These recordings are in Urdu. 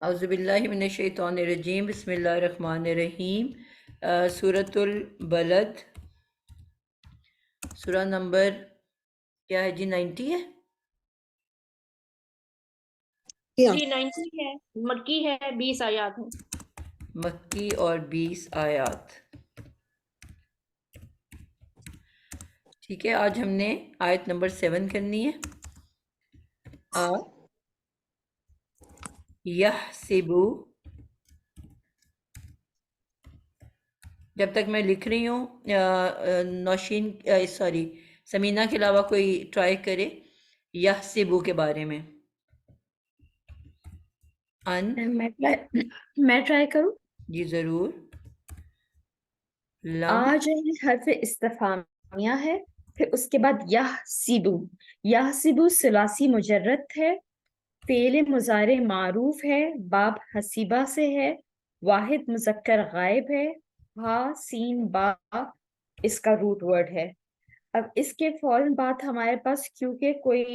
اعوذ باللہ من الشیطان الرجیم، بسم اللہ الرحمن الرحیم۔ سورۃ البلد، سورہ نمبر کیا ہے جی؟ 90 ہے جی 90 ہے، مکی ہے، 20 آیات ہیں۔ مکی اور 20 آیات۔ ٹھیک ہے، آج ہم نے آیت نمبر 7 کرنی ہے۔ یحسبو، جب تک میں لکھ رہی ہوں نوشین سوری سمینہ کے علاوہ کوئی ٹرائی کرے یحسبو کے بارے میں۔ میں ٹرائی کروں؟ جی ضرور۔ لم آج حرف استفہامیہ ہے، پھر اس کے بعد یحسبو۔ یحسبو ثلاثی مجرد ہے، فعل مضارع معروف ہے، باب حسیبہ سے ہے، واحد مذکر غائب ہے، ہا سین با اس کا روٹ ورڈ ہے۔ اب اس کے فوراً بعد ہمارے پاس کیونکہ کوئی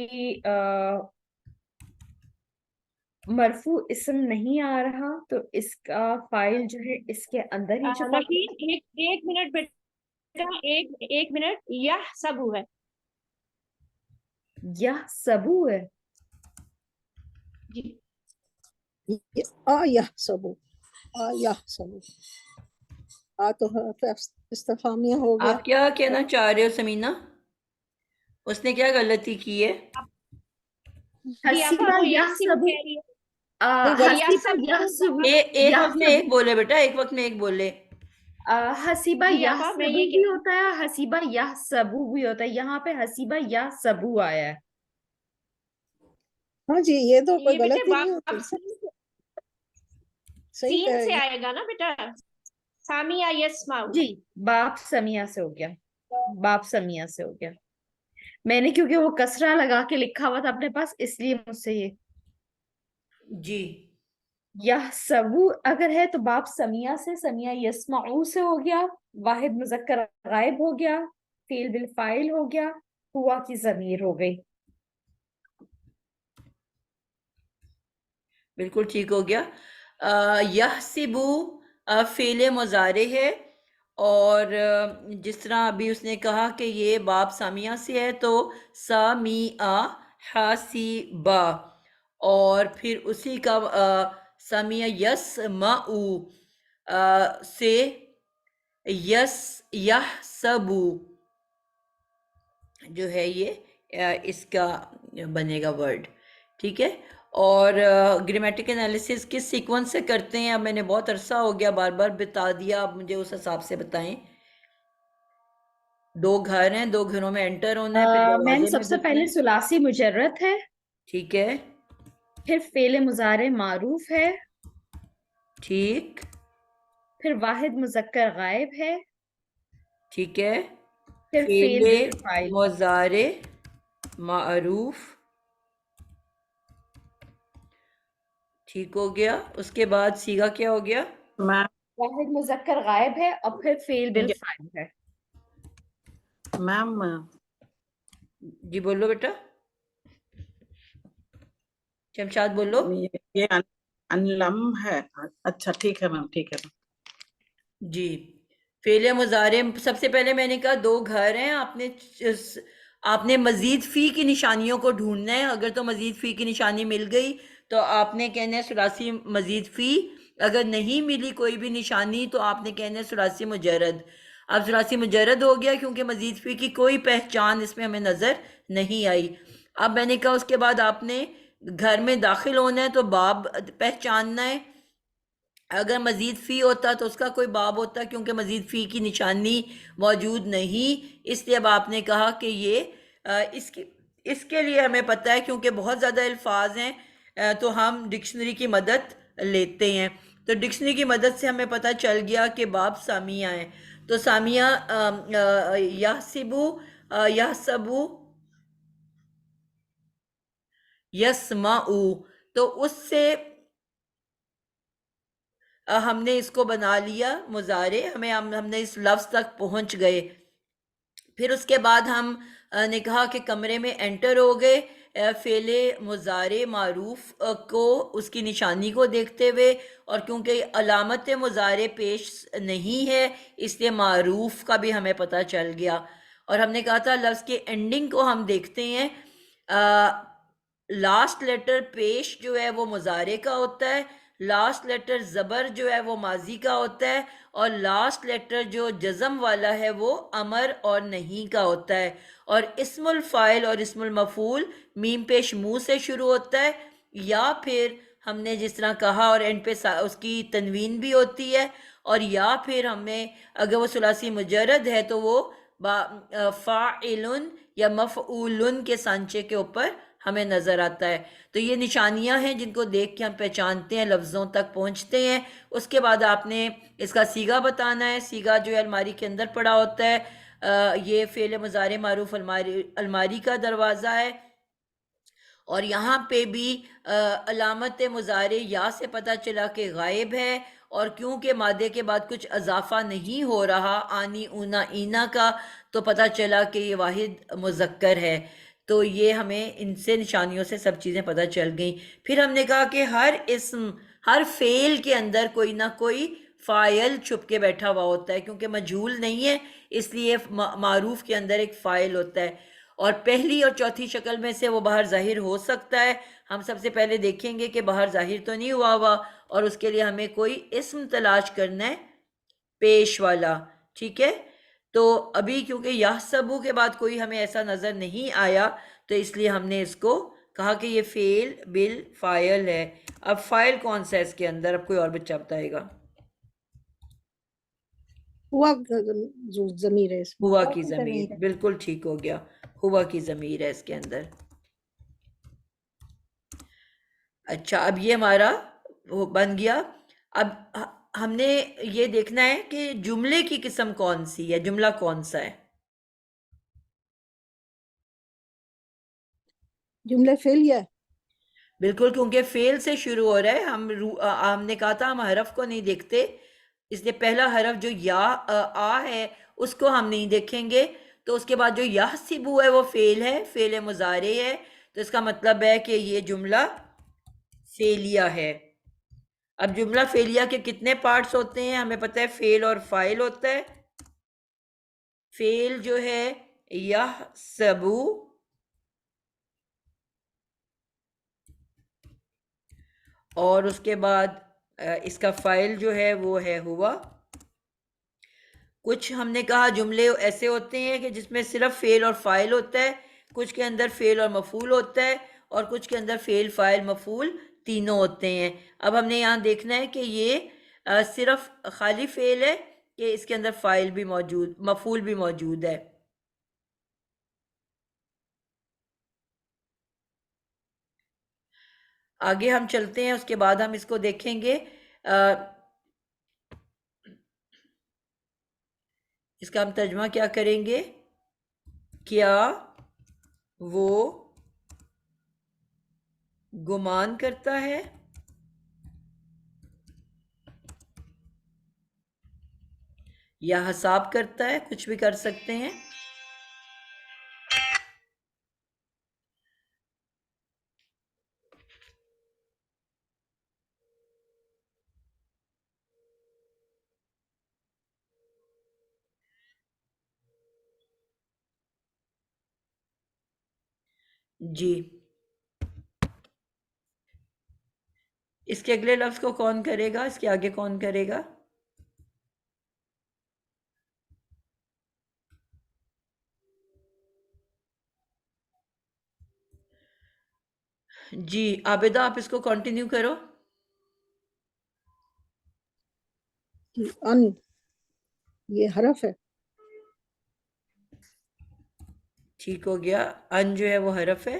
مرفوع اسم نہیں آ رہا تو اس کا فائل جو ہے اس کے اندر ہی چھپا۔ ایک منٹ بیٹا، ایک منٹ، یحسبو ہے۔ یحسبو ہے جی یحسبو، یحسبو، تو حرف استفہامیہ ہو گیا۔ آپ کیا کہنا چاہ رہے ہو سمینہ؟ اس نے کیا غلطی کی ہے؟ حسیبہ یحسبو، حسیبہ یحسبو، ایک وقت میں ایک بولے بیٹا، ایک وقت میں ایک بولے۔ حسیبہ جی آپا، میں یحسبو یہ بھی ہوتا ہے، حسیبہ یحسبو بھی ہوتا ہے، یہاں پہ حسیبہ یحسبو آیا ہے۔ ہاں جی، یہ تو کوئی بیٹے غلطی نہیں باپ ہوتی، صحیح سین کہہ سے رہی ہیں۔ آئے گا نا بیٹا، سامیہ یسمعو۔ جی باپ سمیہ سے ہو گیا، باپ سمیہ سے ہو گیا۔ میں نے کیونکہ وہ کسرہ لگا کے لکھا ہوا تھا اپنے پاس، اس لیے مجھ سے یہ جی یحسبو اگر ہے تو باپ سمیہ سے، سمیہ یسمعو سے ہو گیا، واحد مذکر غائب ہو گیا، فعل بالفاعل ہو گیا، ہوا کی ضمیر ہو گئی۔ بالکل ٹھیک ہو گیا۔ یحسبو فعل مضارع ہے، اور جس طرح ابھی اس نے کہا کہ یہ باب سامیہ سے ہے تو سامیہ حاسیبہ، اور پھر اسی کا سامیہ یسمعو سے یحسبو جو ہے یہ اس کا بنے گا ورڈ، ٹھیک ہے۔ اور گرامیٹک انالیسس کس سیکوینس سے کرتے ہیں؟ اب میں نے بہت عرصہ ہو گیا بار بار بتا دیا، اب مجھے اس حساب سے بتائیں۔ 2 گھر ہیں، 2 گھروں میں انٹر ہونا ہے، پھر مین دروازے سب میں سے گھسنا پہلے ہے، ثلاثی مجرد ہے، ٹھیک ہے، پھر فعل مضارع معروف ہے، ٹھیک، پھر واحد مذکر غائب ہے، ٹھیک ہے، پھر فعل فعل بالفاعل۔ مضارع معروف، ٹھیک ہو گیا۔ اس کے بعد سیغہ کیا ہو گیا؟ واحد مذکر غائب ہے اور پھر فعل بالفاعل ہے۔ میم جی بولو بیٹا، شمشاد بولو۔ یہ انلم ہے، اچھا ٹھیک ہے میم، ٹھیک ہے میم۔ جی فعل مضارع، سب سے پہلے میں نے کہا 2 گھر ہیں، آپ نے مزید فی کی نشانیوں کو ڈھونڈنا ہے۔ اگر تو مزید فی کی نشانی مل گئی تو آپ نے کہنا ہے ثلاثی مزید فی، اگر نہیں ملی کوئی بھی نشانی تو آپ نے کہنا ہے ثلاثی مجرد۔ اب ثلاثی مجرد ہو گیا کیونکہ مزید فی کی کوئی پہچان اس میں ہمیں نظر نہیں آئی۔ اب میں نے کہا اس کے بعد آپ نے گھر میں داخل ہونا ہے تو باب پہچاننا ہے، اگر مزید فی ہوتا تو اس کا کوئی باب ہوتا، کیونکہ مزید فی کی نشانی موجود نہیں، اس لیے اب آپ نے کہا کہ یہ اس کے لیے ہمیں پتہ ہے کیونکہ بہت زیادہ الفاظ ہیں تو ہم ڈکشنری کی مدد لیتے ہیں، تو ڈکشنری کی مدد سے ہمیں پتہ چل گیا کہ باب سامیہ ہیں، تو سامیہ یحسبو، یحسبو، یسمعو، تو اس سے ہم نے اس کو بنا لیا مضارع، ہم نے اس لفظ تک پہنچ گئے۔ پھر اس کے بعد ہم نے کہا کہ کمرے میں انٹر ہو گئے، فعل مضارع معروف کو اس کی نشانی کو دیکھتے ہوئے، اور کیونکہ علامت مضارع پیش نہیں ہے اس لیے معروف کا بھی ہمیں پتہ چل گیا. اور ہم نے کہا تھا لفظ کے اینڈنگ کو ہم دیکھتے ہیں، لاسٹ لیٹر پیش جو ہے وہ مضارع کا ہوتا ہے، لاسٹ لیٹر زبر جو ہے وہ ماضی کا ہوتا ہے، اور لاسٹ لیٹر جو جزم والا ہے وہ امر اور نہیں کا ہوتا ہے. اور اسم الفاعل اور اسم المفعول میم پیش منہ سے شروع ہوتا ہے، یا پھر ہم نے جس طرح کہا اور اینڈ پہ اس کی تنوین بھی ہوتی ہے، اور یا پھر ہمیں اگر وہ ثلاثی مجرد ہے تو وہ فاعل یا مفعول کے سانچے کے اوپر ہمیں نظر آتا ہے. تو یہ نشانیاں ہیں جن کو دیکھ کے ہم پہچانتے ہیں، لفظوں تک پہنچتے ہیں. اس کے بعد آپ نے اس کا سیگا بتانا ہے. سیگا جو ہے الماری کے اندر پڑا ہوتا ہے. یہ فعل مضارع معروف الماری کا دروازہ ہے، اور یہاں پہ بھی علامت مضارع یا سے پتہ چلا کہ غائب ہے، اور کیونکہ مادے کے بعد کچھ اضافہ نہیں ہو رہا آنی اونا اینا کا، تو پتہ چلا کہ یہ واحد مذکر ہے. تو یہ ہمیں ان سے نشانیوں سے سب چیزیں پتہ چل گئیں. پھر ہم نے کہا کہ ہر اسم، ہر فعل کے اندر کوئی نہ کوئی فاعل چھپ کے بیٹھا ہوا ہوتا ہے، کیونکہ مجہول نہیں ہے اس لیے معروف کے اندر ایک فاعل ہوتا ہے، اور پہلی اور چوتھی شکل میں سے وہ باہر ظاہر ہو سکتا ہے. ہم سب سے پہلے دیکھیں گے کہ باہر ظاہر تو نہیں ہوا، اور اس کے لیے ہمیں کوئی اسم تلاش کرنا ہے پیش والا. ٹھیک ہے، تو ابھی کیونکہ یحسبو کے بعد کوئی ہمیں ایسا نظر نہیں آیا تو اس لیے ہم نے اس کو کہا کہ یہ فعل بالفاعل ہے. اب فاعل کون سا ہے اس کے اندر؟ اب کوئی اور بچہ بتائے گا. ہوا جو ضمیر ہے اس میں. ہوا کی ضمیر، بالکل ٹھیک ہو گیا، ہوا کی ضمیر ہے اس کے اندر. اچھا، اب یہ ہمارا بن گیا. اب ہم نے یہ دیکھنا ہے کہ جملے کی قسم کون سی ہے، جملہ کون سا ہے. جملہ فعلیہ ہے. بالکل، کیونکہ فعل سے شروع ہو رہا ہے. ہم نے کہا تھا ہم حرف کو نہیں دیکھتے، اس لیے پہلا حرف جو یا آ ہے اس کو ہم نہیں دیکھیں گے. تو اس کے بعد جو یحسبو ہے وہ فعل ہے، فعل مضارع ہے، تو اس کا مطلب ہے کہ یہ جملہ فعلیہ ہے. اب جملہ فعلیہ کے کتنے پارٹس ہوتے ہیں؟ ہمیں پتہ ہے فعل اور فاعل ہوتا ہے. فعل جو ہے یحسبو، اور اس کے بعد اس کا فاعل جو ہے وہ ہے ہوا. کچھ ہم نے کہا جملے ایسے ہوتے ہیں کہ جس میں صرف فعل اور فاعل ہوتا ہے، کچھ کے اندر فعل اور مفعول ہوتا ہے، اور کچھ کے اندر فعل فاعل مفعول تینوں ہوتے ہیں. اب ہم نے یہاں دیکھنا ہے کہ یہ صرف خالی فعل ہے کہ اس کے اندر فاعل بھی موجود، مفعول بھی موجود ہے. آگے ہم چلتے ہیں، اس کے بعد ہم اس کو دیکھیں گے. اس کا ہم ترجمہ کیا کریں گے؟ کیا وہ گمان کرتا ہے یا حساب کرتا ہے، کچھ بھی کر سکتے ہیں. جی، اس کے اگلے لفظ کو کون کرے گا؟ اس کے آگے کون کرے گا؟ جی عابدہ، آپ اس کو کنٹینیو کرو. ان یہ حرف ہے. ٹھیک ہو گیا، ان جو ہے وہ حرف ہے،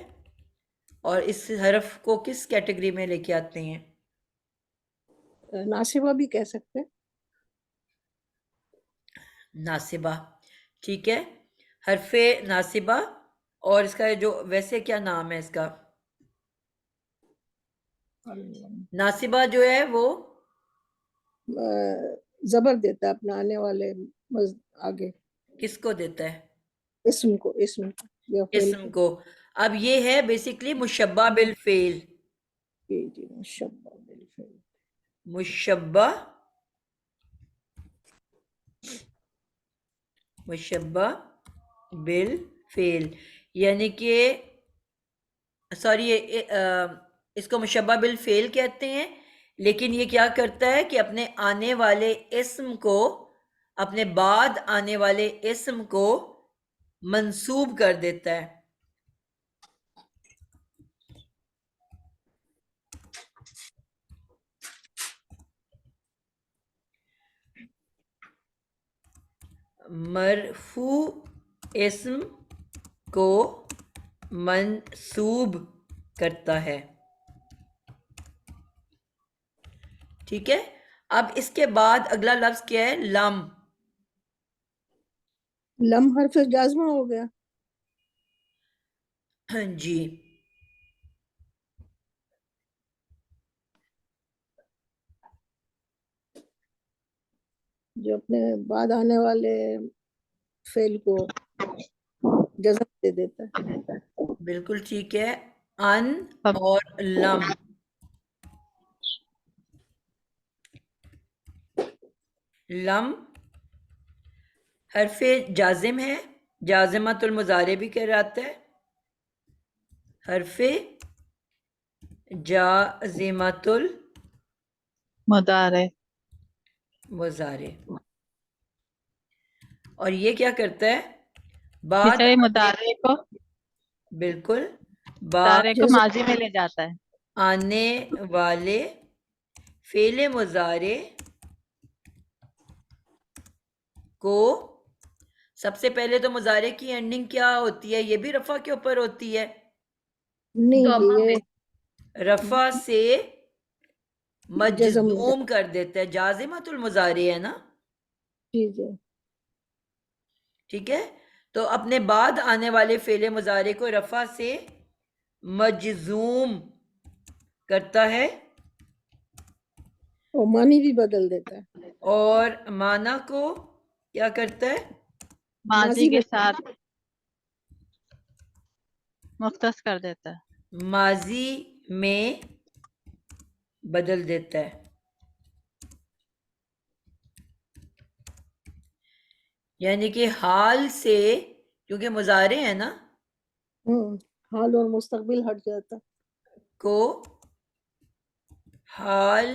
اور اس حرف کو کس کیٹیگری میں لے کے آتے ہیں؟ ناصبہ بھی کہہ سکتے. ناصبہ، ٹھیک ہے، حرف ناصبہ. اور اس کا جو ویسے کیا نام ہے اس کا؟ ناصبہ جو ہے وہ زبر دیتا ہے اپنا آنے والے آگے. کس کو دیتا ہے؟ اسم کو. اسم کو یا فعل اسم کو. اب یہ ہے بیسکلی مشبہ بالفعل. جی مشبہ بالفعل. مشبہ بالفعل یعنی کہ سوری اس کو مشبہ بالفعل کہتے ہیں، لیکن یہ کیا کرتا ہے کہ اپنے آنے والے اسم کو، اپنے بعد آنے والے اسم کو منسوب کر دیتا ہے. مرفوع اسم کو منسوب کرتا ہے. ٹھیک ہے. اب اس کے بعد اگلا لفظ کیا ہے؟ لم. لم حرف جازمہ ہو گیا. جی جو اپنے بعد آنے والے فعل کو جزم دے دیتا ہے. بالکل ٹھیک ہے. ان اور لم. لم حرف جازم ہے، جازمۃ المضارع بھی کہلاتا ہے. حرف جازمۃ مضارع المضارع. اور یہ کیا کرتا ہے؟ بعد ٹیچر مضارع کو بالکل بعد مضارع کو ماضی میں لے جاتا ہے. آنے والے فعل مضارع کو سب سے پہلے تو مضارع کی اینڈنگ کیا ہوتی ہے؟ یہ بھی رفع کے اوپر ہوتی ہے. نہیں یہ رفع سے جزم مجزوم کر دیتا ہے. جازمۃ المضارع ہے نا. جی ٹھیک ہے. تو اپنے بعد آنے والے فعل مضارع کو رفع سے مجزوم کرتا ہے اور معنی بھی بدل دیتا ہے. اور معنی کو کیا کرتا ہے؟ ماضی کے ساتھ مختص کر دیتا ہے. ماضی میں بدل دیتا ہے. یعنی کہ حال سے، کیونکہ مضارع ہے نا، حال اور مستقبل ہٹ جاتا ہے. کو حال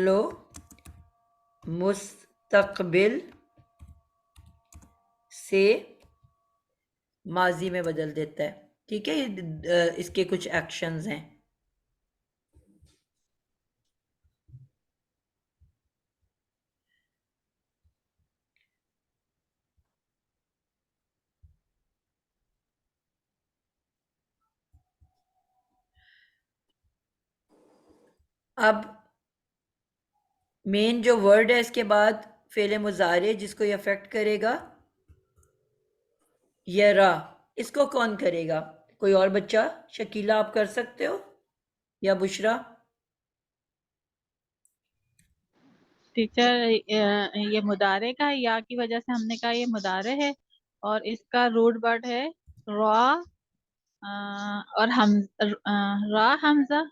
و مستقبل سے ماضی میں بدل دیتا ہے. ٹھیک ہے. اس کے کچھ ایکشنز ہیں. اب مین جو ورڈ ہے اس کے بعد فعل مضارع جس کو یہ افیکٹ کرے گا، یرا. اس کو کون کرے گا؟ کوئی اور بچہ؟ شکیلہ آپ کر سکتے ہو یا بشرا؟ ٹیچر یہ مضارع کا یا کی وجہ سے ہم نے کہا یہ مضارع ہے، اور اس کا روٹ ورڈ ہے را اور را حمزہ.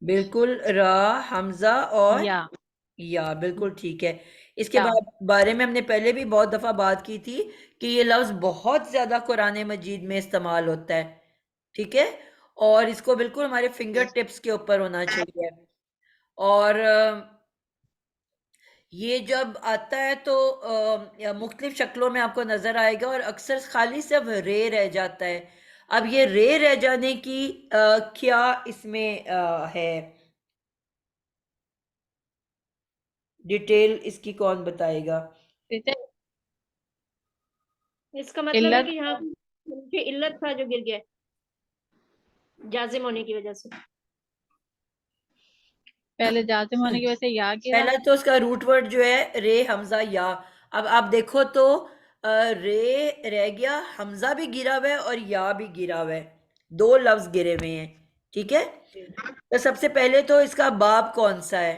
بالکل. را حمزہ اور یا بالکل ٹھیک ہے. اس کے بارے میں ہم نے پہلے بھی بہت دفعہ بات کی تھی کہ یہ لفظ بہت زیادہ قرآن مجید میں استعمال ہوتا ہے. ٹھیک ہے. اور اس کو بالکل ہمارے فنگر ٹپس کے اوپر ہونا چاہیے. اور یہ جب آتا ہے تو مختلف شکلوں میں آپ کو نظر آئے گا، اور اکثر خالی صرف رے رہ جاتا ہے. اب یہ رے رہ جانے کی کیا اس میں ہے ڈیٹیل، اس کی کون بتائے گا؟ اس کا مطلب ہے کہ یہاں جو علت تھا جو گر گیا جازم ہونے کی وجہ سے. پہلے جازم ہونے کی وجہ سے یا گرا. پہلا تو اس کا روٹ ورڈ جو ہے رے حمزہ یا. اب آپ دیکھو تو رے رہ گیا، حمزہ بھی گرا ہوا ہے اور یا بھی گرا ہوا ہے. دو لفظ گرے ہوئے ہیں. ٹھیک ہے. تو سب سے پہلے تو اس کا باب کون سا ہے؟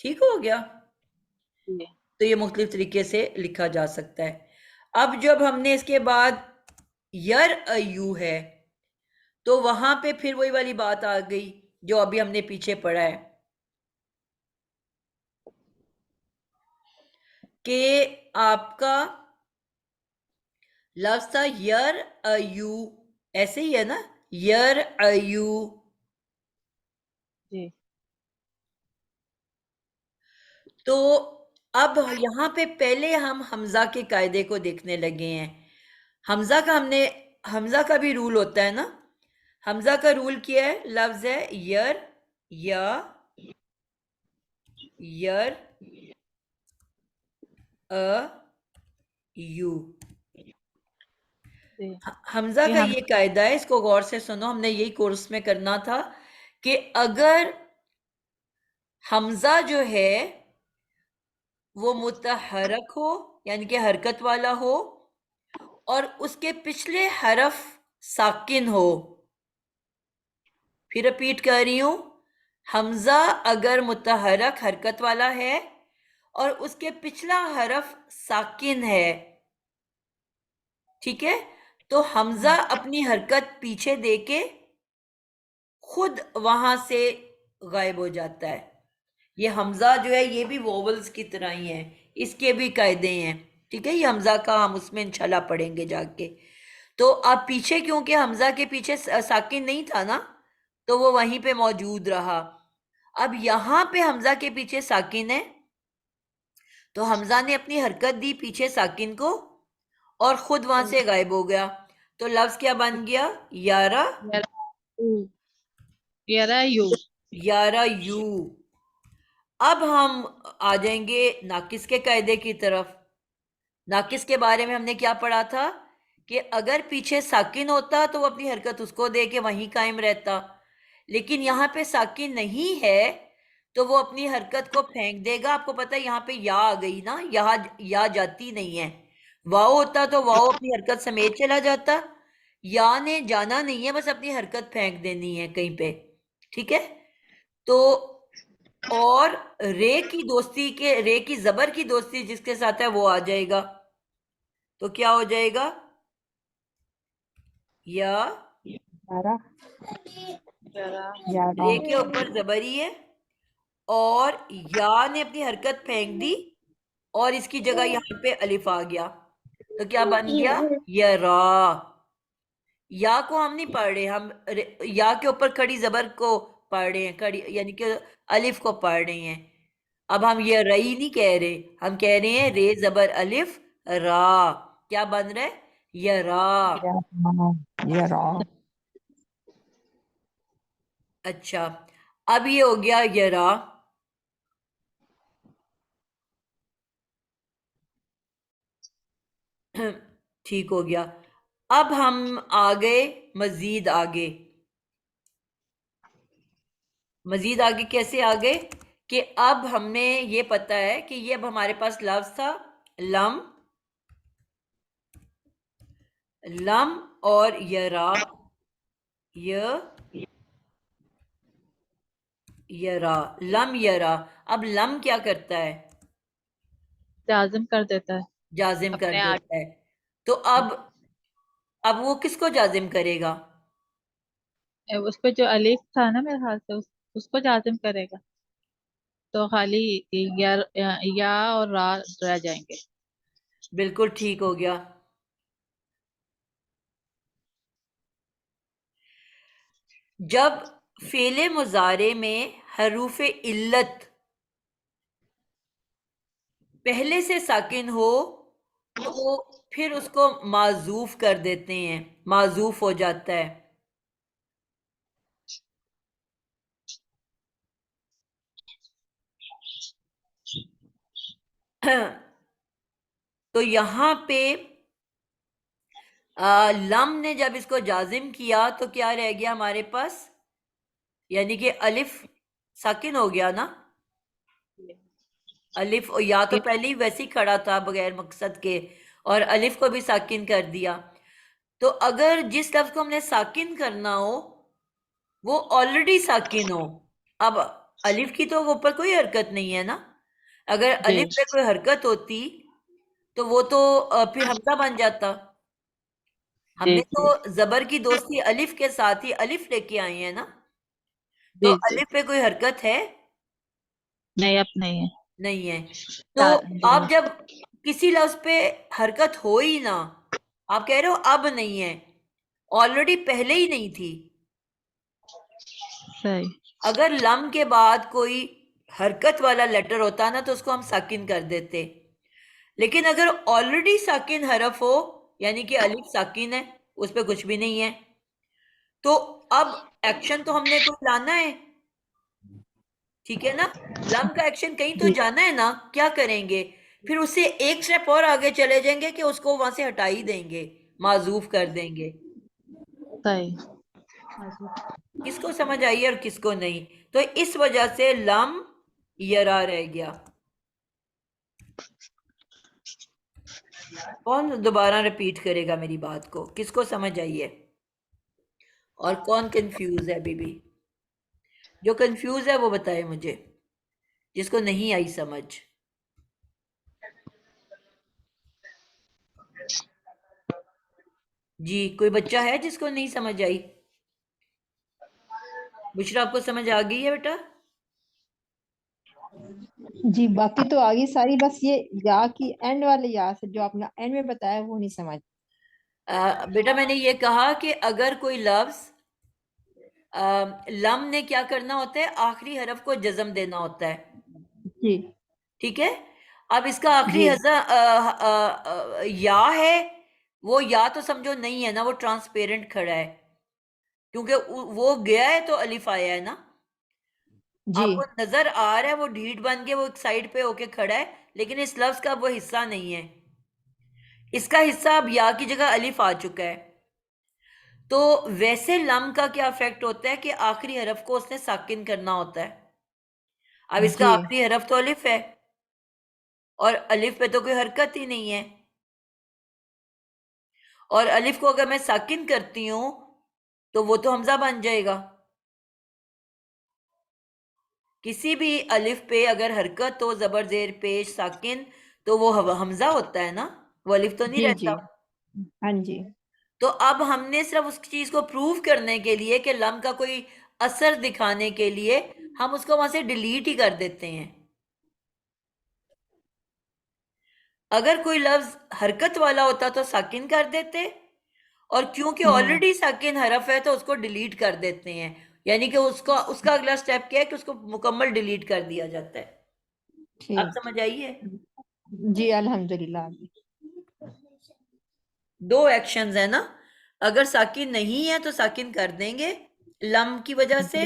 ٹھیک ہو گیا؟ جی تو یہ مختلف طریقے سے لکھا جا سکتا ہے. اب جب ہم نے اس کے بعد یر ایو ہے تو وہاں پہ پھر وہی والی بات آ گئی جو ابھی ہم نے پیچھے پڑھا ہے کہ آپ کا لفظ تھا یر ایو، ایسے ہی ہے نا، یر ایو. جی تو اب یہاں پہ پہلے ہم حمزہ کے قاعدے کو دیکھنے لگے ہیں. حمزہ کا بھی رول ہوتا ہے نا. حمزہ کا رول کیا ہے؟ لفظ ہے یر یا یر یو. جی حمزہ یہ کا ہم یہ قاعدہ ہے، اس کو غور سے سنو، ہم نے یہی کورس میں کرنا تھا کہ اگر حمزہ جو ہے وہ متحرک ہو یعنی کہ حرکت والا ہو اور اس کے پچھلے حرف ساکن ہو، پھر رپیٹ کر رہی ہوں، حمزہ اگر متحرک حرکت والا ہے اور اس کے پچھلا حرف ساکن ہے، ٹھیک ہے، تو حمزہ اپنی حرکت پیچھے دے کے خود وہاں سے غائب ہو جاتا ہے. یہ حمزہ جو ہے یہ بھی ووولز کی طرح ہی ہے، اس کے بھی قاعدے ہیں، ٹھیک ہے. یہ حمزہ کا ہم اس میں انشاءاللہ پڑھیں گے جا کے. تو اب پیچھے کیونکہ حمزہ کے پیچھے ساکن نہیں تھا نا تو وہ وہیں پہ موجود رہا. اب یہاں پہ حمزہ کے پیچھے ساکن ہے تو حمزہ نے اپنی حرکت دی پیچھے ساکن کو اور خود وہاں سے غائب ہو گیا. تو لفظ کیا بن گیا؟ یارہ یرا یو. یارہ یو. اب ہم آ جائیں گے ناقص کے قاعدے کی طرف. ناقص کے بارے میں ہم نے کیا پڑھا تھا کہ اگر پیچھے ساکن ہوتا تو وہ اپنی حرکت اس کو دے کے وہیں قائم رہتا، لیکن یہاں پہ ساکن نہیں ہے تو وہ اپنی حرکت کو پھینک دے گا. آپ کو پتہ ہے یہاں پہ یا آ گئی نا، یہاں یا جاتی نہیں ہے. واؤ ہوتا تو واؤ اپنی حرکت سمیت چلا جاتا، یا نے جانا نہیں ہے، بس اپنی حرکت پھینک دینی ہے کہیں پہ، ٹھیک ہے. تو اور رے کی دوستی کے، رے کی زبر کی دوستی جس کے ساتھ ہے وہ آ جائے گا. تو کیا ہو جائے گا؟ یا رے کے اوپر زبری ہے اور یا نے اپنی حرکت پھینک دی اور اس کی جگہ یہاں پہ الف آ گیا تو کیا بن گیا؟ یرا. یا کو ہم نہیں پڑھ رہے، ہم یا کے اوپر کھڑی زبر کو پڑھ رہے ہیں، کھڑی یعنی کہ الف کو پڑھ رہے ہیں. اب ہم یہ رئی نہیں کہہ رہے، ہم کہہ رہے ہیں رے زبر الف را. کیا بن رہا ہے؟ یرا. اچھا اب یہ ہو گیا یرا. ٹھیک ہو گیا. اب ہم آگئے مزید آگے. مزید آگے کیسے آگئے کہ اب ہم نے یہ پتا ہے کہ یہ اب ہمارے پاس لفظ تھا لم، لم اور یرا. یرا، لم یرا. اب لم کیا کرتا ہے؟ جازم کر دیتا ہے جازم کر اپنے دیتا ہے. تو اب وہ کس کو جازم کرے گا؟ اس پہ جو الف تھا نا میرے خیال سے اس کو جازم کرے گا، تو خالی یا اور را رہ جائیں گے. بالکل ٹھیک ہو گیا. جب فعل مضارع میں حروف علت پہلے سے ساکن ہو تو پھر اس کو معذوف کر دیتے ہیں، معذوف ہو جاتا ہے. تو یہاں پہ لم نے جب اس کو جازم کیا تو کیا رہ گیا ہمارے پاس؟ یعنی کہ الف ساکن ہو گیا نا. الف یا تو پہلے ہی ویسے ہی کھڑا تھا بغیر مقصد کے اور الف کو بھی ساکن کر دیا. تو اگر جس لفظ کو ہم نے ساکن کرنا ہو وہ آلریڈی ساکن ہو، اب الف کی تو اوپر کوئی حرکت نہیں ہے نا. اگر جی الف پہ کوئی حرکت ہوتی تو وہ تو پھر حمزہ بن جاتا. ہم جی نے جی تو زبر کی دوستی الف کے ساتھ ہی الف لے کے آئے ہیں نا. تو جی جی الف پہ کوئی حرکت ہے نہیں اب نہیں ہے. نہیں ہے. تو جی آپ جب کسی لفظ پہ حرکت ہو ہی نہ, آپ کہہ رہے ہو اب نہیں ہے, آلریڈی پہلے ہی نہیں تھی. صحیح. اگر لم کے بعد کوئی حرکت والا لیٹر ہوتا نا تو اس کو ہم ساکن کر دیتے, لیکن اگر آلریڈی ساکن حرف ہو, یعنی کہ الف ساکن ہے, اس پہ کچھ بھی نہیں ہے, تو اب ایکشن تو ہم نے کوئی لانا ہے, ٹھیک ہے نا. لم کا ایکشن کہیں تو جی جانا ہے نا. کیا کریں گے پھر؟ اس سے ایک سٹیپ اور آگے چلے جائیں گے کہ اس کو وہاں سے ہٹا ہی دیں گے, معذوف کر دیں گے. صحیح. کس کو سمجھ آئی اور کس کو نہیں؟ تو اس وجہ سے لم یرا رہ گیا. کون دوبارہ ریپیٹ کرے گا میری بات کو؟ کس کو سمجھ آئی ہے اور کون کنفیوز ہے ابھی بھی؟ جو کنفیوز ہے وہ بتائے مجھے, جس کو نہیں آئی سمجھ. جی کوئی بچہ ہے جس کو نہیں سمجھ آئی؟ بشرا آپ کو سمجھ آ گئی ہے بیٹا؟ جی باقی تو آگے ساری, بس یہ یا کی اینڈ والے یا سے جو آپ نے اینڈ میں بتایا وہ نہیں سمجھ. بیٹا میں نے یہ کہا کہ اگر کوئی لفظ لم نے کیا کرنا ہوتا ہے, آخری حرف کو جزم دینا ہوتا ہے, جی ٹھیک ہے. اب اس کا آخری جی یا ہے, وہ یا تو سمجھو نہیں ہے نا, وہ ٹرانسپیرنٹ کھڑا ہے, کیونکہ وہ گیا ہے تو الف آیا ہے نا. جی آپ کو نظر آ رہا ہے وہ ڈھیٹ بن کے وہ ایک سائڈ پہ ہو کے کھڑا ہے, لیکن اس لفظ کا وہ حصہ نہیں ہے. اس کا حصہ اب یا کی جگہ الف آ چکا ہے. تو ویسے لم کا کیا افیکٹ ہوتا ہے کہ آخری حرف کو اس نے ساکن کرنا ہوتا ہے. اب اس کا جی آخری حرف تو الف ہے, اور الف پہ تو کوئی حرکت ہی نہیں ہے, اور الف کو اگر میں ساکن کرتی ہوں تو وہ تو حمزہ بن جائے گا. کسی بھی الف پہ اگر حرکت ہو, زبر زیر پیش ساکن, تو وہ حمزہ ہوتا ہے نا, وہ الف تو نہیں جی رہتا. جی ہاں جی تو اب ہم نے صرف اس چیز کو پروف کرنے کے لیے کہ لم کا کوئی اثر دکھانے کے لیے ہم اس کو وہاں سے ڈیلیٹ ہی کر دیتے ہیں. اگر کوئی لفظ حرکت والا ہوتا تو ساکن کر دیتے, اور کیونکہ آلریڈی ساکن حرف ہے تو اس کو ڈیلیٹ کر دیتے ہیں, یعنی کہ اس کا اگلا سٹیپ کیا ہے کہ اس کو مکمل ڈیلیٹ کر دیا جاتا ہے. اب ٹھیک. سمجھ آئیے؟ جی الحمدللہ. دو ایکشنز ہیں نا, اگر ساکن نہیں ہے تو ساکن کر دیں گے لم کی وجہ سے,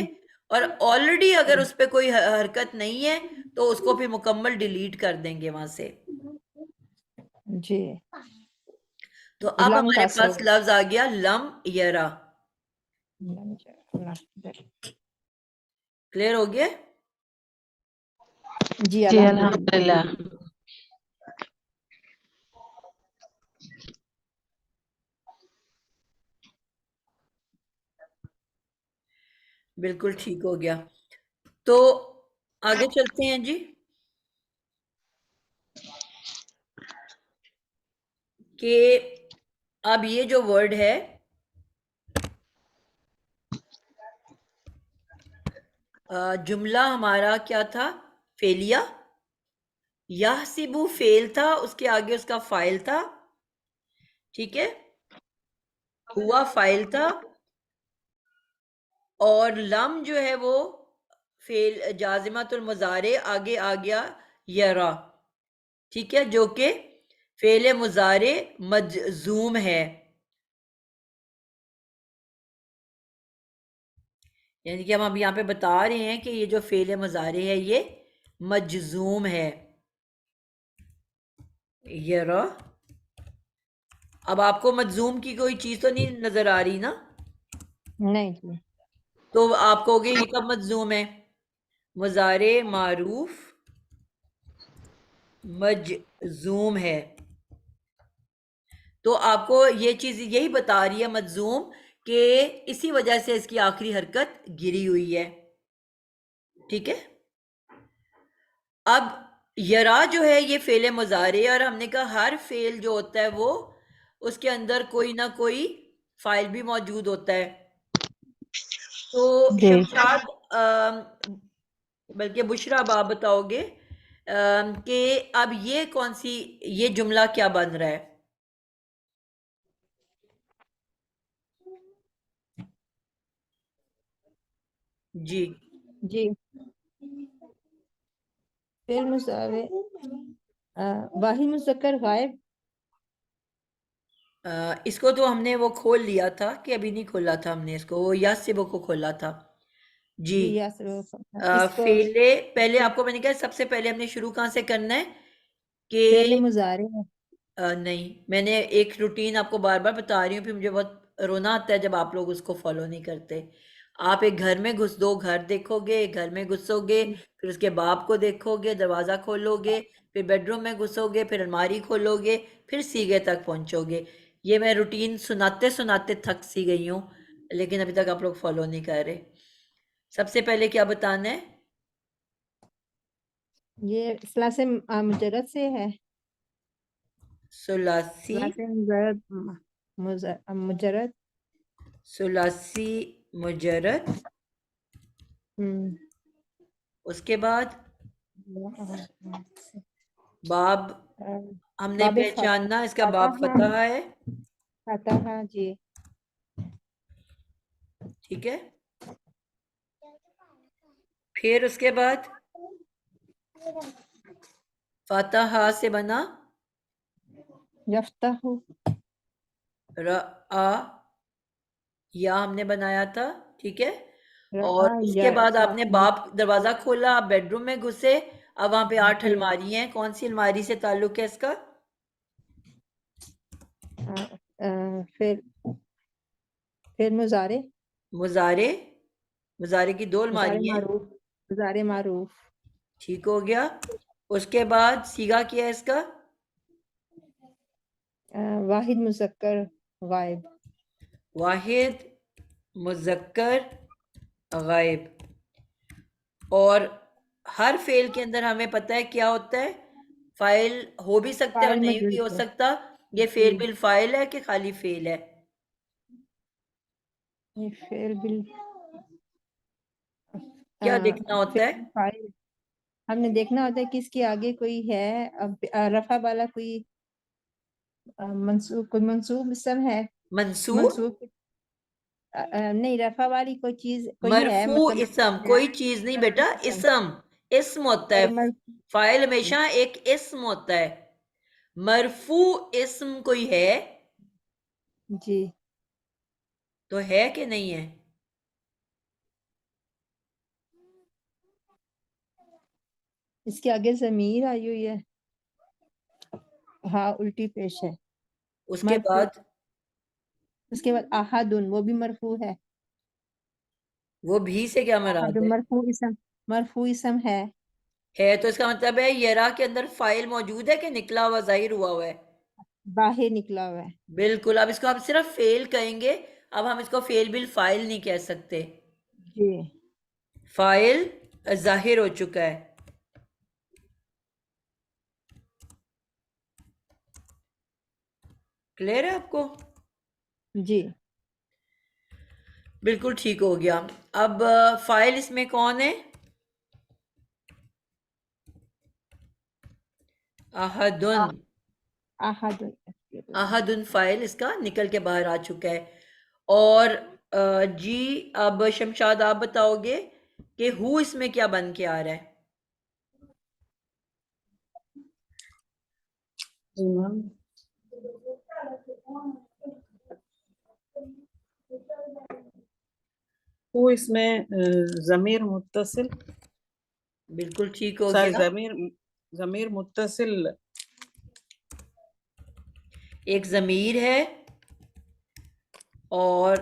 اور آلریڈی اگر اس پہ کوئی حرکت نہیں ہے تو اس کو پھر مکمل ڈیلیٹ کر دیں گے وہاں سے. جی تو اب لم ہمارے کا پاس اثر. لفظ آ گیا لم یرا. کلیئر ہو گیا؟ جی جی الحمدللہ. الحمدللہ. بالکل ٹھیک ہو گیا. تو آگے چلتے ہیں جی, کہ اب یہ جو ورڈ ہے جملہ ہمارا کیا تھا؟ فعلیہ. یحسبو فعل تھا, اس کے آگے اس کا فاعل تھا, ٹھیک ہے, ہوا فاعل تھا, اور لم جو ہے وہ فعل جازمۃ المضارع آگے آ گیا یرا, ٹھیک ہے, جو کہ فعل مضارع مجزوم ہے. یعنی کہ ہم اب یہاں پہ بتا رہے ہیں کہ یہ جو فعل مضارع ہے یہ مجزوم ہے. یرا. اب آپ کو مجزوم کی کوئی چیز تو نہیں نظر آ رہی نا؟ نہیں جی. تو آپ کہو گے یہ کب مجزوم ہے؟ مضارع معروف مجزوم ہے. تو آپ کو یہ چیز یہی بتا رہی ہے مجزوم, کہ اسی وجہ سے اس کی آخری حرکت گری ہوئی ہے. ٹھیک ہے. اب یرا جو ہے یہ فعل مضارع، اور ہم نے کہا ہر فعل جو ہوتا ہے وہ اس کے اندر کوئی نہ کوئی فاعل بھی موجود ہوتا ہے. تو جی شمشاد بلکہ بشرا اب آپ بتاؤ گے کہ اب یہ کون سی، یہ جملہ کیا بن رہا ہے؟ جی جی فعل مضارع واحد مذکر غائب. اس کو تو ہم نے وہ کھول لیا تھا کہ ابھی نہیں کھولا تھا ہم نے اس کو، وہ یاسبو کو کھولا تھا. جی جی یاسر اس کو فعل پہلے آپ کو میں نے کہا سب سے پہلے ہم نے شروع کہاں سے کرنا ہے کہ فعل مضارع ہے. نہیں، میں نے ایک روٹین آپ کو بار بار بتا رہی ہوں، پھر مجھے بہت رونا آتا ہے جب آپ لوگ اس کو فالو نہیں کرتے. آپ ایک گھر میں دو گھر دیکھو گے، ایک گھر میں گھسو گے، پھر اس کے باپ کو دیکھو گے، دروازہ کھولو گے، پھر بیڈ روم میں گھسو گے، پھر الماری کھولو گے، پھر سیگے تک پہنچو گے. یہ میں روٹین سناتے سناتے تھک سی گئی ہوں، لیکن ابھی تک آپ لوگ فالو نہیں کر رہے. سب سے پہلے کیا بتانا ہے؟ یہ ثلاث مجرد سے ہے. ثلاثی ثلاث مجرد. ثلاثی مجرد. اس کے بعد باب ہم نے باب پہچاننا اس کا باب فتح ہے. فتح. جی ٹھیک ہے. پھر اس کے بعد فاتحہ سے بنا یفتح. رآ، یا ہم نے بنایا تھا. ٹھیک ہے. اور رآ اس یا کے بعد آپ نے باپ دروازہ کھولا، آپ بیڈ روم میں گھسے، اب وہاں پہ 8 الماری ہیں. کون سی الماری سے تعلق ہے اس کا؟ پھر مضارع. مضارع. مضارع کی 2 مضارع الماری ہیں. معروف. مضارع معروف. ٹھیک ہو گیا. اس کے بعد سیگا کیا ہے اس کا؟ واحد مذکر غائب. واحد مذکر غائب. اور ہر فعل کے اندر ہمیں پتہ ہے کیا ہوتا ہے، فاعل ہو بھی سکتا ہے اور فاعل نہیں بھی ہو موجود ہے. سکتا. یہ فعل بالفاعل ہے کہ خالی فعل ہے؟ یہ فعل بال کیا دیکھنا ہوتا ہے؟ فعل فاعل. ہم نے دیکھنا ہوتا ہے کہ اس کے آگے کوئی ہے رفع والا، کوئی منصوب، کوئی منصوب اسم ہے. منصوب. منصوب نہیں، رفع والی کوئی چیز کوئی ہے، مرفوع مطلب اسم کوئی چیز نہیں بیٹا، اسم. اسم ہوتا ہے. فاعل ہمیشہ ایک اسم ہوتا ہے. مرفوع اسم کوئی ہے جی تو ہے کہ نہیں ہے؟ اس کے آگے ضمیر آئی ہوئی ہے. ہاں الٹی پیش ہے. اس کے مرفوع. بعد اس کے بعد احدن، وہ بھی مرفوع ہے. وہ بھی سے کیا مراد احدن ہے؟ مرفوع اسم ہے. تو اس کا مطلب ہے یرا کے اندر فاعل موجود ہے کہ نکلا ہوا ظاہر ہوا ہوا ہے؟ باہر نکلا ہوا ہے. بالکل. اب اس کو آپ صرف فعل کہیں گے، اب ہم اس کو فعل بالفاعل نہیں کہہ سکتے. جی فاعل ظاہر ہو چکا ہے. کلیئر ہے آپ کو؟ جی بالکل ٹھیک ہو گیا. اب فاعل اس میں کون ہے؟ احدن. احدن. احدن فاعل اس کا نکل کے باہر آ چکا ہے. اور جی اب شمشاد آپ بتاؤ گے کہ ہو اس میں کیا بن کے آ رہا ہے؟ جی میم. وہ اس میں ضمیر متصل. بالکل ٹھیک ہو سوری، گیا. ضمیر متصل. ایک ضمیر ہے اور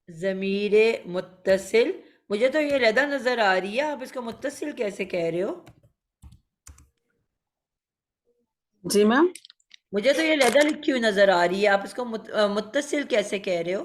ضمیر متصل. مجھے تو یہ علیحدہ نظر آ رہی ہے، آپ اس کو متصل کیسے کہہ رہے ہو؟ جی میم. مجھے تو یہ علیحدہ لکھی ہوئی نظر آ رہی ہے، آپ اس کو متصل کیسے کہہ رہے ہو؟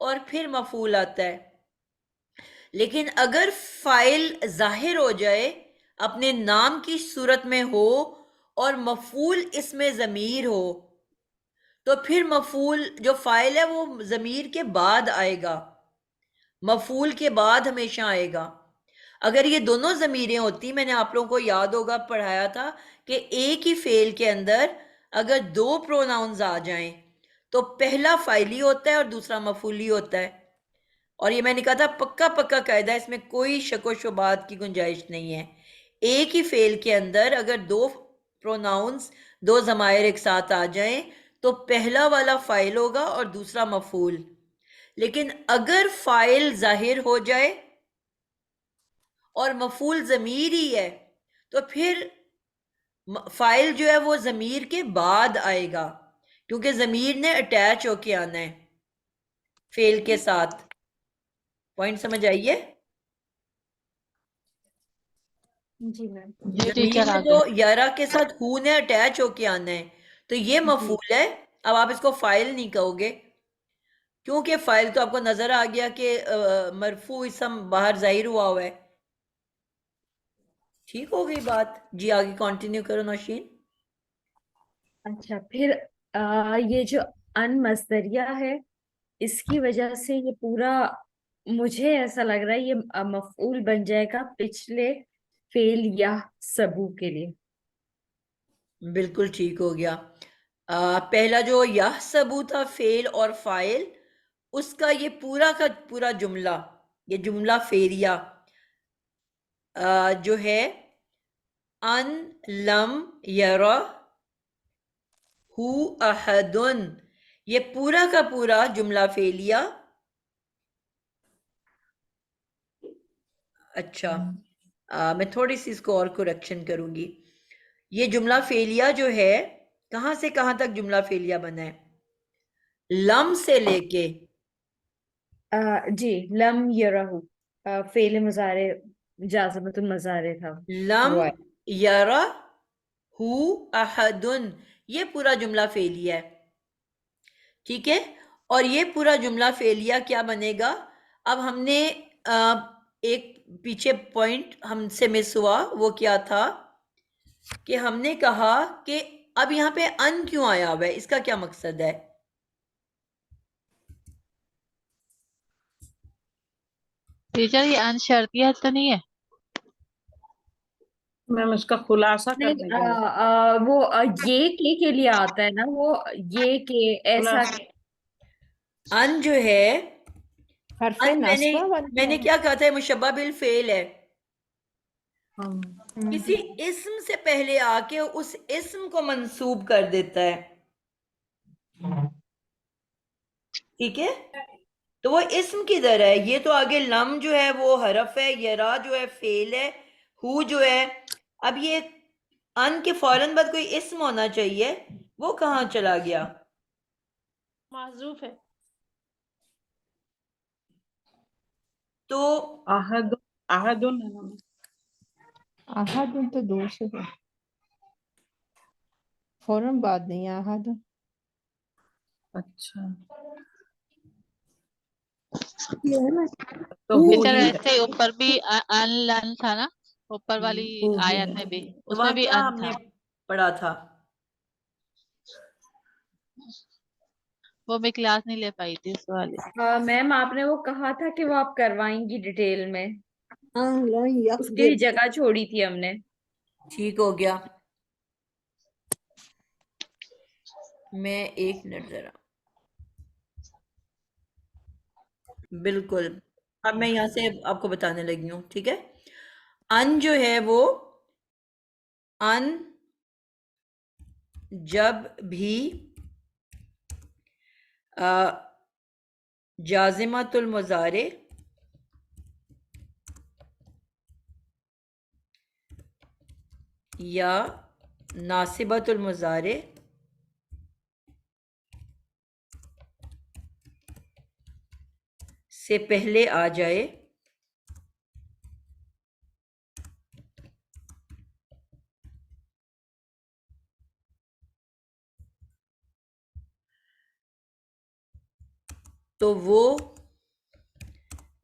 اور پھر مفعول آتا ہے. لیکن اگر فائل ظاہر ہو جائے اپنے نام کی صورت میں ہو اور مفعول اس میں ضمیر ہو تو پھر مفعول جو فائل ہے وہ ضمیر کے بعد آئے گا، مفعول کے بعد ہمیشہ آئے گا. اگر یہ دونوں ضمیریں ہوتی، میں نے آپ لوگوں کو یاد ہوگا پڑھایا تھا کہ ایک ہی فعل کے اندر اگر دو پروناؤنز آ جائیں تو پہلا فائلی ہوتا ہے اور دوسرا مفعولی ہوتا ہے. اور یہ میں نے کہا تھا پکا پکا قاعدہ ہے، اس میں کوئی شک و شبہات کی گنجائش نہیں ہے. ایک ہی فعل کے اندر اگر دو پروناؤنز، دو ضمائر ایک ساتھ آ جائیں تو پہلا والا فاعل ہوگا اور دوسرا مفعول. لیکن اگر فاعل ظاہر ہو جائے اور مفعول ضمیر ہی ہے تو پھر فاعل جو ہے وہ ضمیر کے بعد آئے گا، کیونکہ ضمیر نے اٹیچ ہو کے آنا ہے فعل کے ساتھ. پوائنٹ سمجھ آئیے؟ جی میم. جی ضمیر ٹیچر میں آ تو گئے. یارا کے ساتھ ہو نے اٹیچ ہو کے آنا ہے، تو یہ مفعول ہے. اب آپ اس کو فاعل نہیں کہو گے کیونکہ فاعل تو آپ کو نظر آ گیا کہ مرفوع اسم باہر ظاہر ہوا ہوا ہے. ٹھیک ہو گئی بات؟ جی آگے کنٹینیو کرو نوشین. اچھا پھر یہ جو ان مصدریہ ہے اس کی وجہ سے یہ پورا مجھے ایسا لگ رہا ہے یہ مفعول بن جائے گا پچھلے فعل یا سبو کے لیے. بالکل ٹھیک ہو گیا. پہلا جو یحسبو تھا فعل اور فاعل، اس کا یہ پورا کا پورا جملہ، یہ جملہ فعلیہ جو ہے ان لم یرا ہو احدن، یہ پورا کا پورا جملہ فعلیہ. اچھا میں تھوڑی سی اس کو اور کریکشن کروں گی. یہ جملہ فعلیہ جو ہے کہاں سے کہاں تک جملہ فعلیہ بنا ہے؟ لم سے لے کے جی لم یرہو فعل مضارع جازمۃ المضارع تھا لم وہ ہے. یرا ہو احدن، یہ پورا جملہ فعلیہ ہے. ٹھیک ہے، اور یہ پورا جملہ فعلیہ کیا بنے گا؟ اب ہم نے ایک پیچھے پوائنٹ ہم سے مس ہوا، وہ کیا تھا کہ ہم نے کہا کہ اب یہاں پہ ان کیوں آیا ہوا ہے، اس کا کیا مقصد ہے؟ ٹیچر یہ ان شرطیہ تو نہیں ہے؟ میم اس کا خلاصہ نہیں کرنے کے لیے. وہ یہ کے لیے آتا ہے نا، وہ یہ کہ ایسا خلاصہ. ان جو ہے حرف ان نصبہ میں نے کیا کہا تھا، مشبہ بالفعل ہے. ہم کسی اسم سے پہلے آ کے اس اسم کو منسوب کر دیتا ہے. ٹھیک ہے، تو وہ اسم کدھر ہے؟ یہ تو آگے لم جو ہے وہ حرف ہے، یرا جو ہے فعل ہے، ہو جو ہے. اب یہ ان کے فوراً بعد کوئی اسم ہونا چاہیے، وہ کہاں چلا گیا؟ محذوف ہے. تو احد احدن ہے نا. احد تو دور سے ہے، فوراً بعد نہیں ہے احد. اچھا یہ ہے نا تو ہو ہو ٹیچر ہی ہے. ایسے اوپر بھی ان لن تھا نا، اوپر والی ہو ہی آیت ہے. میں بھی تو اس میں وہاں بھی کیا ان ہم تھا. نے پڑھا تھا؟ وہ میں کلاس نہیں لے پائی تھی اس والی. میم آپ نے وہ کہا تھا کہ وہ آپ کروائیں گی ڈیٹیل میں، ہاں لن اس کے لیے یقدر. جگہ چھوڑی تھی ہم نے. ٹھیک ہو گیا. میں ایک منٹ ذرا، بالکل اب میں یہاں سے آپ کو بتانے لگی ہوں. ٹھیک ہے، ان جو ہے وہ ان جب بھی جازمۃ المضارع یا ناصبۃ المضارع سے پہلے آ جائے تو وہ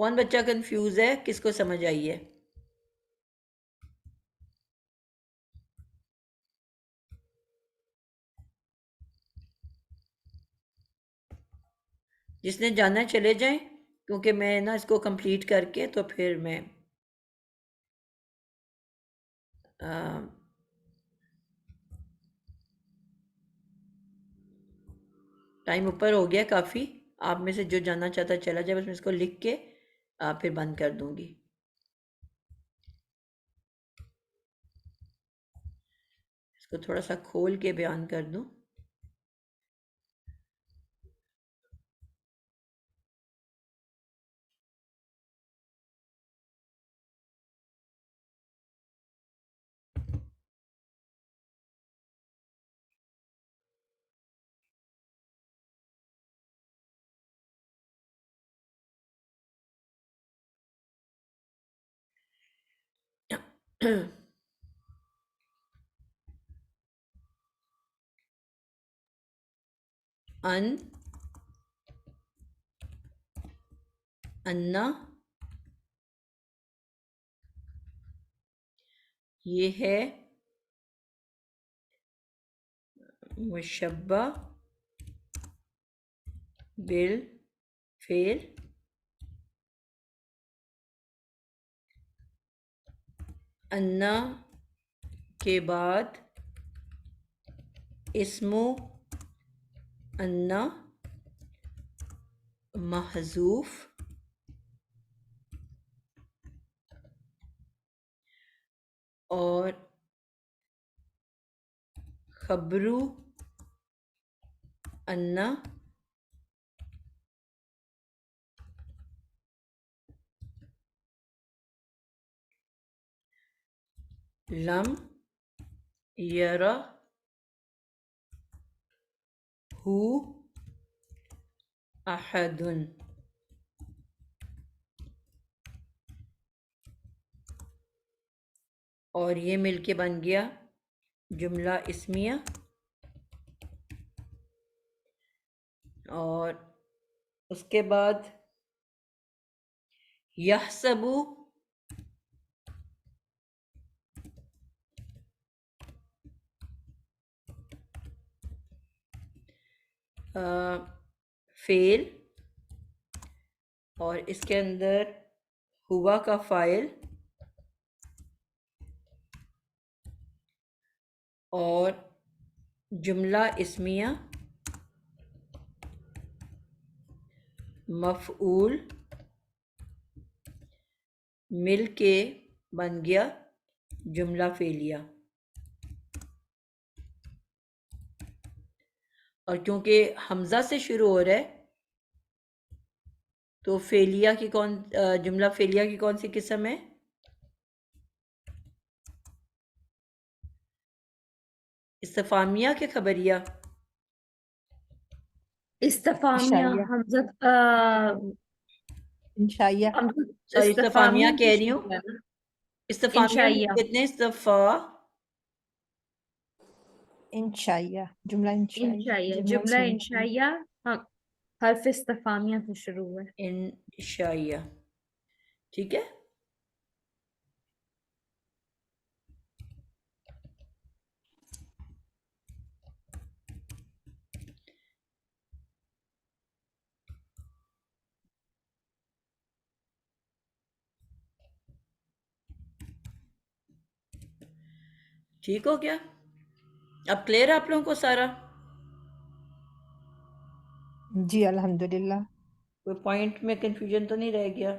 کون بچہ کنفیوز ہے؟ کس کو سمجھ آئی ہے؟ جس نے جانا ہے چلے جائیں، کیونکہ میں نا اس کو کمپلیٹ کر کے تو پھر میں ٹائم اوپر ہو گیا کافی. آپ میں سے جو جانا چاہتا ہے چلا جائے، بس میں اس کو لکھ کے پھر بند کر دوں گی. اس کو تھوڑا سا کھول کے بیان کر دوں. ان، انا، یہ ہے مشبہ بالفعل. انا کے بعد اسم انا محذوف اور خبرو انا لم یرہ ہو احد. اور یہ مل کے بن گیا جملہ اسمیہ. اور اس کے بعد یحسب فعل، اور اس کے اندر ہوا کا فاعل اور جملہ اسمیہ مفعول مل کے بن گیا جملہ فعلیہ. اور کیونکہ حمزہ سے شروع ہو رہا ہے تو فعلیہ کی جملہ فعلیہ کی کون سی قسم ہے؟ استفہامیہ کے خبریہ؟ استفهامية إنشائية. همزة إنشائية. سوری استفہامیہ استفهامية کہہ رہی ہوں. استفہامیہ إنشائية. کتنے استفا؟ إنشائية. جملة إنشائية. إنشائية جملة جملة اسمية. إنشائية حرف استفهامية في الشروع. انشائیہ. ٹھیک ہے. ٹھیک ہو گیا؟ اب کلیئر ہے آپ لوگوں کو سارا؟ جی الحمد للہ. کوئی پوائنٹ میں کنفیوژن تو نہیں رہ گیا؟